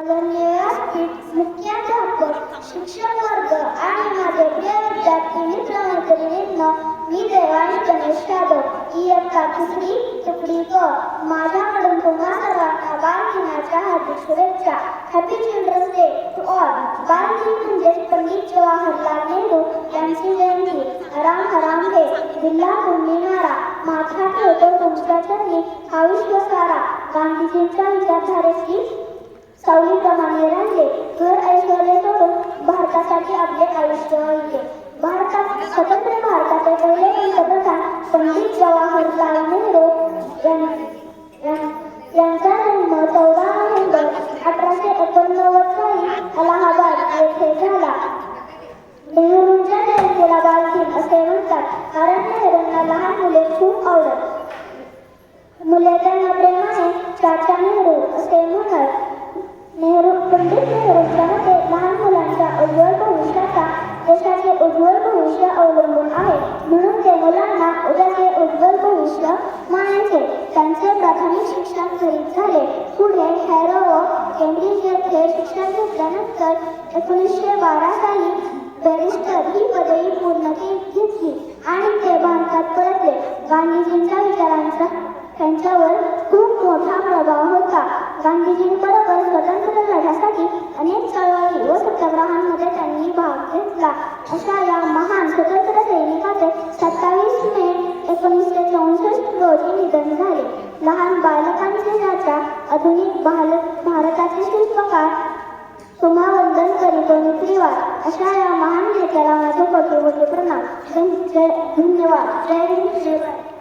आदरणीय व्यासपीठ, मुख्याध्यापक, शिक्षक वर्ग आणि माझे प्रिय विद्यार्थी मित्र-मैत्रिणींनो, मी देवांश गणेश यादव, इयत्ता 3री तुकडी क. माझ्याकडून तुम्हा सर्वांना बालदिनाच्या हार्दिक शुभेच्छा. Happy children's day to all. बालदिन म्हणजेच पंडित जवाहरलाल नेहरू यांची जयंती. हराम हराम डे, दिल्ला तुम्ही नारा, माथा ठेवतो तुमच्या चरणी हा विश्वसारा. गांधीजींच्या विचारधारेची सावलीप्रमाणे राहिले, घर ऐश्वर्य सोडून भारतासाठी आपले आयुष्य वाहिले. स्वतंत्र भारताचे पहिले पंतप्रधान पंडित जवाहरलाल नेहरू यांचा जन्म 14 नोव्हेंबर 1889 साली अलाहाबाद येथे झाला. नेहरूंच्या जयंतीला बालदिन असे म्हणतात, कारण नेहरूंना लहान मुले खूप आवडत. मुले त्यांना प्रेमाने चाचा नेहरू असे म्हणत. पंडित नेहरूंच्या मते लहान मुलांच्या उज्ज्वल भविष्याचा देशाचे उज्ज्वल भविष्य अवलंबून आहे, म्हणून ते मुलांना उद्याचे उज्ज्वल भविष्य मानायचे. त्यांचे प्राथमिक शिक्षण घरीच झाले. पुढे हॅरो व केम्ब्रिज येथे शिक्षण घेतल्यानंतर 1912 साली बॅरिस्टर ही पदवी पूर्ण घेतली आणि ते भारतात परतले. गांधीजींच्या विचारांचा त्यांच्यावर खूप मोठा प्रभाव होता. गांधीजींबरोबर स्वतंत्र लढ्यासाठी अनेक चळवळी व सत्याग्रहांमध्ये त्यांनी भाग घेतला. अशा या महान स्वतंत्र सैनिकाचे 27 मे 1964 रोजी निधन झाले. लहान बालकांचे राजा, आधुनिक भारताचे शिल्पकार, तुम्हा वंदन करीतो त्रिवार. अशा या महान नेत्याला माझे मोठे मोठे प्रणाम. धन्यवाद. जय हिंद, जय भारत.